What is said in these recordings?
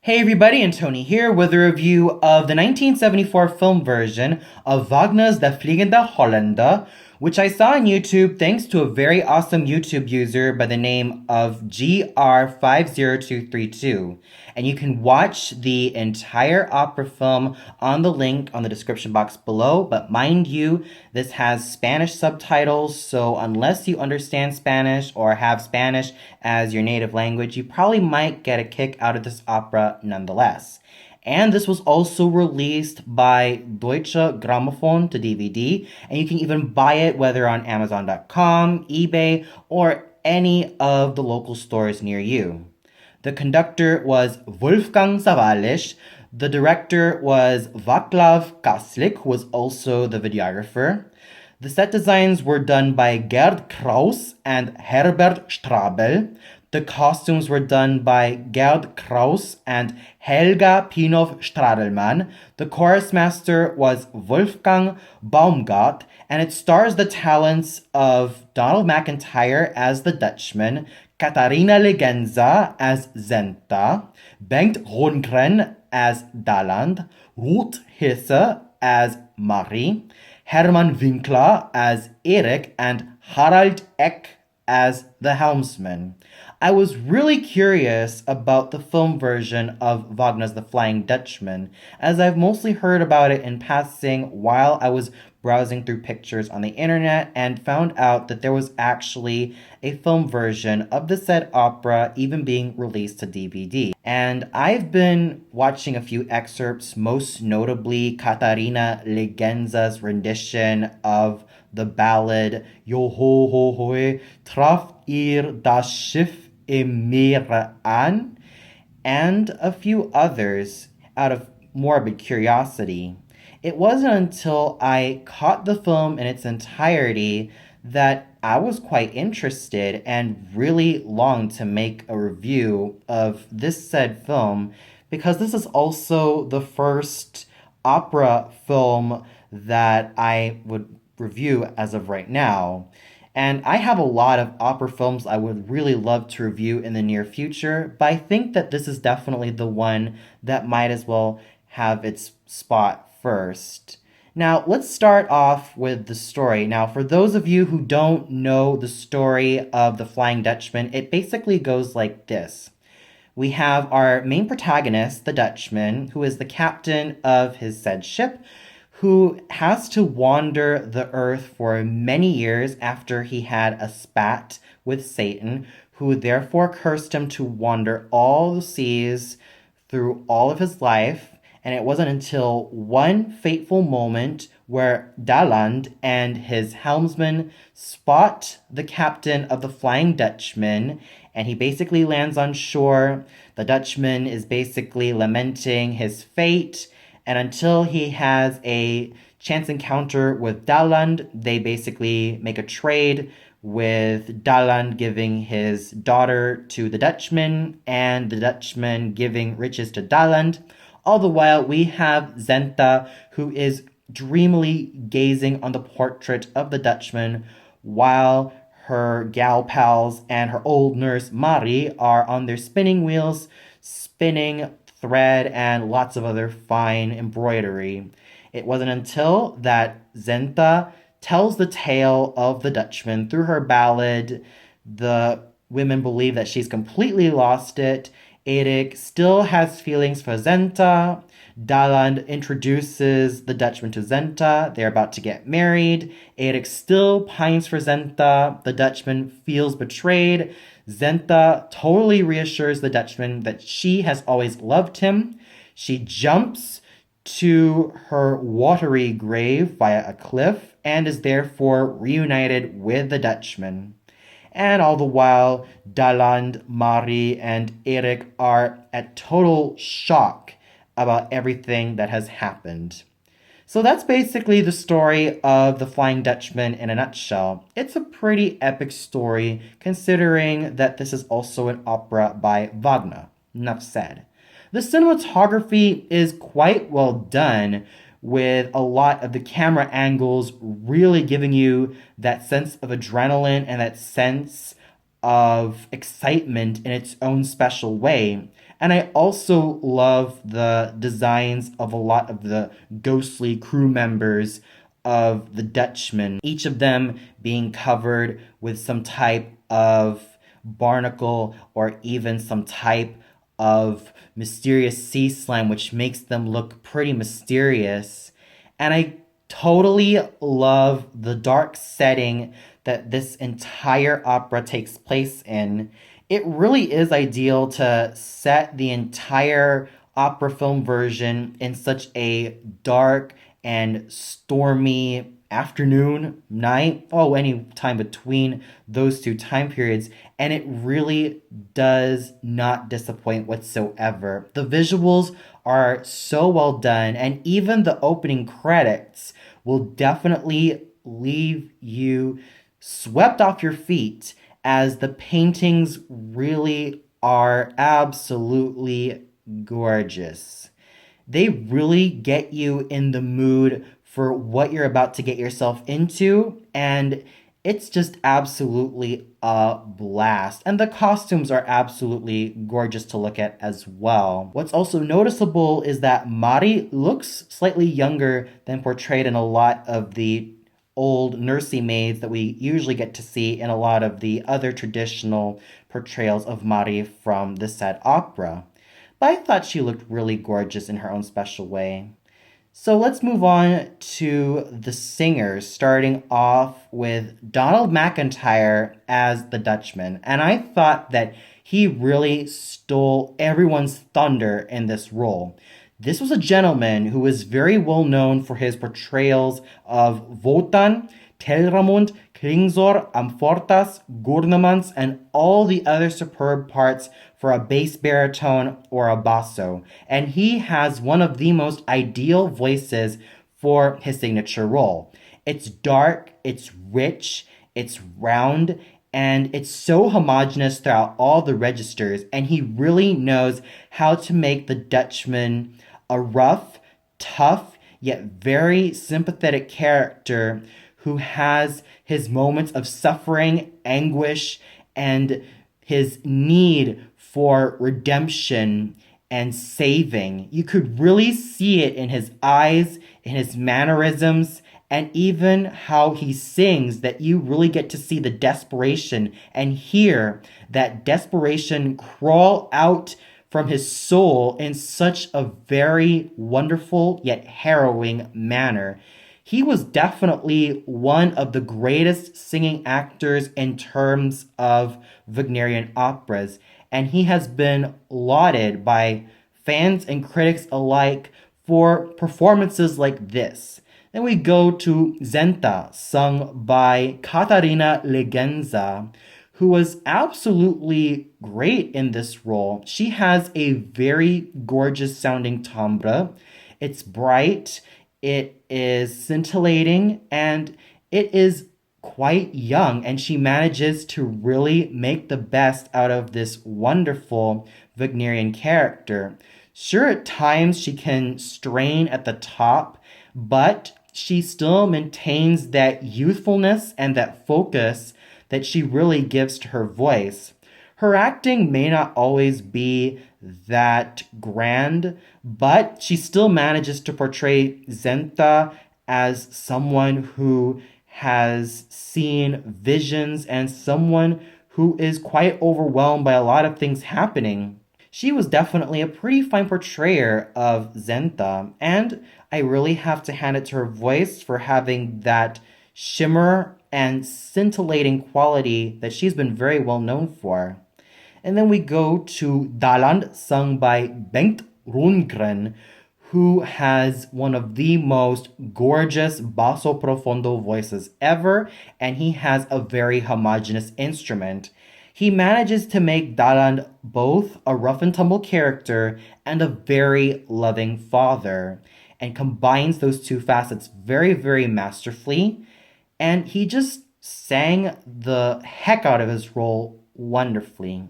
Hey everybody, and Tony here with a review of the 1974 film version of Wagner's The Fliegende Hollander, which I saw on YouTube thanks to a very awesome YouTube user by the name of GR50232. And you can watch the entire opera film on the link on the description box below, but mind you, this has Spanish subtitles, so unless you understand Spanish or have Spanish as your native language, you probably might get a kick out of this opera nonetheless. And this was also released by Deutsche Grammophon to DVD, and you can even buy it whether on Amazon.com, eBay, or any of the local stores near you. The conductor was Wolfgang Sawallisch. The director was Vaclav Kaslik, who was also the videographer. The set designs were done by Gerd Kraus and Herbert Strabel. The costumes were done by Gerd Kraus and Helga Pinov-Stradelmann. The chorus master was Wolfgang Baumgart, and it stars the talents of Donald McIntyre as the Dutchman, Katharina Legenza as Zenta, Bengt Rundgren as Daland, Ruth Hesse as Marie, Hermann Winkler as Erik, and Harald Eck as the helmsman. I was really curious about the film version of Wagner's The Flying Dutchman, as I've mostly heard about it in passing while I was browsing through pictures on the internet and found out that there was actually a film version of the said opera even being released to DVD. And I've been watching a few excerpts, most notably Katharina Legenza's rendition of the ballad Yo ho ho hoe, traf ihr das Schiff im Meer an, and a few others out of morbid curiosity. It wasn't until I caught the film in its entirety that I was quite interested and really longed to make a review of this said film, because this is also the first opera film that I would review as of right now. And I have a lot of opera films I would really love to review in the near future, but I think that this is definitely the one that might as well have its spot first. Now, let's start off with the story. Now, for those of you who don't know the story of The Flying Dutchman, it basically goes like this. We have our main protagonist, the Dutchman, who is the captain of his said ship, who has to wander the earth for many years after he had a spat with Satan, who therefore cursed him to wander all the seas through all of his life. And it wasn't until one fateful moment where Daland and his helmsman spot the captain of the Flying Dutchman, and he basically lands on shore. The Dutchman is basically lamenting his fate, and until he has a chance encounter with Daland, they basically make a trade with Daland giving his daughter to the Dutchman and the Dutchman giving riches to Daland. All the while, we have Zenta, who is dreamily gazing on the portrait of the Dutchman while her gal pals and her old nurse Marie are on their spinning wheels, spinning thread and lots of other fine embroidery. It wasn't until that Zenta tells the tale of the Dutchman through her ballad. The women believe that she's completely lost it. Erik still has feelings for Zenta. Daland introduces the Dutchman to Zenta. They're about to get married. Erik still pines for Zenta. The Dutchman feels betrayed. Zenta totally reassures the Dutchman that she has always loved him. She jumps to her watery grave via a cliff and is therefore reunited with the Dutchman. And all the while, Daland, Marie, and Erik are at total shock about everything that has happened. So that's basically the story of The Flying Dutchman in a nutshell. It's a pretty epic story, considering that this is also an opera by Wagner. Enough said. The cinematography is quite well done, with a lot of the camera angles really giving you that sense of adrenaline and that sense of excitement in its own special way, And I also love the designs of a lot of the ghostly crew members of the Dutchman, each of them being covered with some type of barnacle or even some type of mysterious sea slime, which makes them look pretty mysterious. And I totally love the dark setting that this entire opera takes place in. It really is ideal to set the entire opera film version in such a dark and stormy afternoon, night, any time between those two time periods, and it really does not disappoint whatsoever. The visuals are so well done, and even the opening credits will definitely leave you swept off your feet, as the paintings really are absolutely gorgeous. They really get you in the mood for what you're about to get yourself into, and it's just absolutely a blast. And the costumes are absolutely gorgeous to look at as well. What's also noticeable is that Mari looks slightly younger than portrayed in a lot of the old nursing maids that we usually get to see in a lot of the other traditional portrayals of Mari from the said opera. But I thought she looked really gorgeous in her own special way. So let's move on to the singers, starting off with Donald McIntyre as the Dutchman. And I thought that he really stole everyone's thunder in this role. This was a gentleman who was very well known for his portrayals of Wotan, Telramund, Klingsor, Amfortas, Gurnemans, and all the other superb parts for a bass baritone or a basso. And he has one of the most ideal voices for his signature role. It's dark, it's rich, it's round, and it's so homogeneous throughout all the registers, and he really knows how to make the Dutchman a rough, tough, yet very sympathetic character who has his moments of suffering, anguish, and his need for redemption and saving. You could really see it in his eyes, in his mannerisms, and even how he sings, that you really get to see the desperation and hear that desperation crawl out from his soul in such a very wonderful yet harrowing manner. He was definitely one of the greatest singing actors in terms of Wagnerian operas, and he has been lauded by fans and critics alike for performances like this. Then we go to Zenta, sung by Katarina Legenza, who was absolutely great in this role. She has a very gorgeous sounding timbre. It's bright, it is scintillating, and it is quite young, and she manages to really make the best out of this wonderful Wagnerian character. Sure, at times she can strain at the top, but she still maintains that youthfulness and that focus that she really gives to her voice. Her acting may not always be that grand, but she still manages to portray Zenta as someone who has seen visions and someone who is quite overwhelmed by a lot of things happening. She was definitely a pretty fine portrayer of Zenta, and I really have to hand it to her voice for having that shimmer and scintillating quality that she's been very well known for. And then we go to Daland, sung by Bengt Rundgren, who has one of the most gorgeous basso profondo voices ever, and he has a very homogeneous instrument. He manages to make Daland both a rough and tumble character and a very loving father, and combines those two facets very, very masterfully. And he just sang the heck out of his role wonderfully.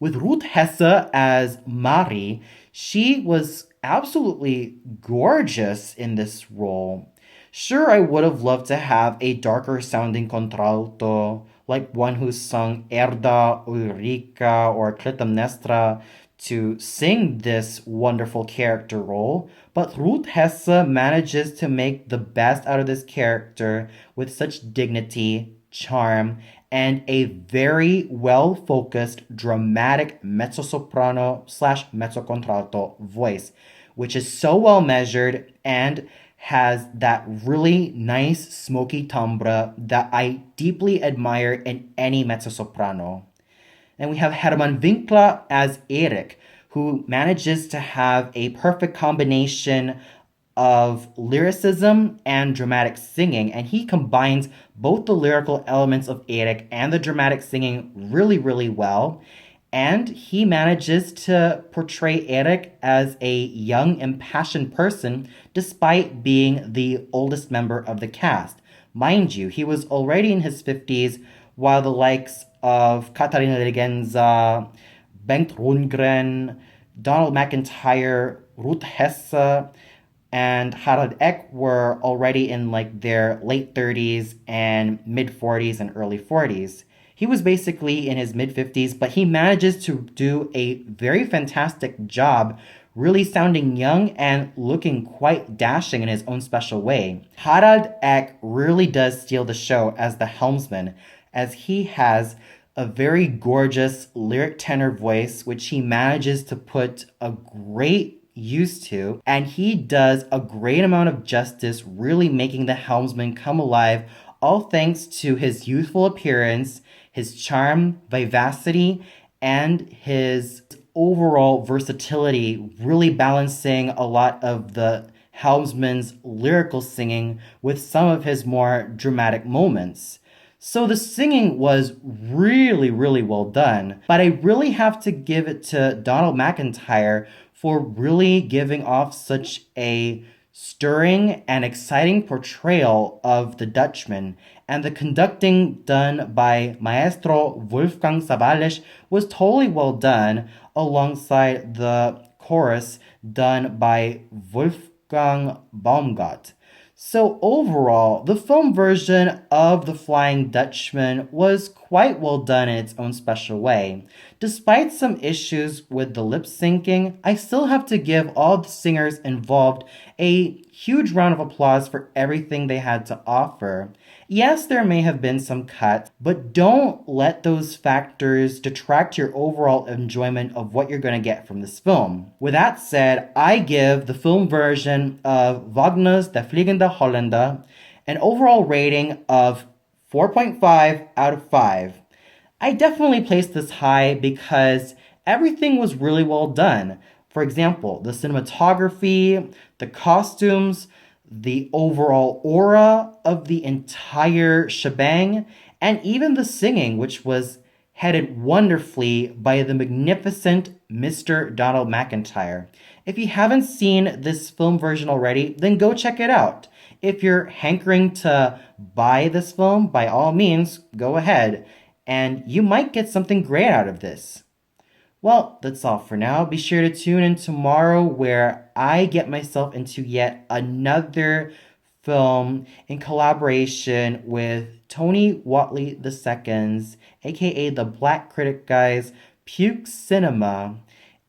With Ruth Hesse as Mari, she was absolutely gorgeous in this role. Sure, I would have loved to have a darker sounding contralto, like one who sung Erda, Ulrika, or Clytemnestra to sing this wonderful character role, but Ruth Hesse manages to make the best out of this character with such dignity, charm, and a very well-focused, dramatic mezzo-soprano slash mezzo-contralto voice, which is so well measured and has that really nice smoky timbre that I deeply admire in any mezzo-soprano. And we have Herman Winkler as Erik, who manages to have a perfect combination of lyricism and dramatic singing, and he combines both the lyrical elements of Erik and the dramatic singing really, really well. And he manages to portray Erik as a young, impassioned person despite being the oldest member of the cast. Mind you, he was already in his 50s, while the likes of Katharina Legenza, Bengt Rundgren, Donald McIntyre, Ruth Hesse, and Harald Eck were already in like their late 30s and mid 40s and early 40s. He was basically in his mid 50s, but he manages to do a very fantastic job, really sounding young and looking quite dashing in his own special way. Harald Eck really does steal the show as the helmsman, as he has a very gorgeous lyric tenor voice, which he manages to put a great use to, and he does a great amount of justice, really making the helmsman come alive, all thanks to his youthful appearance, his charm, vivacity, and his overall versatility, really balancing a lot of the helmsman's lyrical singing with some of his more dramatic moments. So the singing was really, really well done, but I really have to give it to Donald McIntyre for really giving off such a stirring and exciting portrayal of the Dutchman, and the conducting done by Maestro Wolfgang Sawallisch was totally well done, alongside the chorus done by Wolfgang Baumgart. So overall, the film version of The Flying Dutchman was quite well done in its own special way. Despite some issues with the lip syncing, I still have to give all the singers involved a huge round of applause for everything they had to offer. Yes, there may have been some cuts, but don't let those factors detract your overall enjoyment of what you're going to get from this film. With that said, I give the film version of Wagner's Der Fliegende Holländer an overall rating of 4.5 out of 5. I definitely place this high because everything was really well done. For example, the cinematography, the costumes, the overall aura of the entire shebang, and even the singing, which was headed wonderfully by the magnificent Mr. Donald McIntyre. If you haven't seen this film version already, then go check it out. If you're hankering to buy this film, by all means, go ahead, and you might get something great out of this. Well, that's all for now. Be sure to tune in tomorrow where I get myself into yet another film in collaboration with Tony Watley II's, aka the Black Critic Guy's Puke Cinema.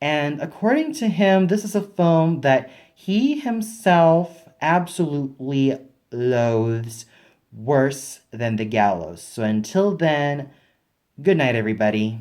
And according to him, this is a film that he himself absolutely loathes worse than The Gallows. So until then, good night, everybody.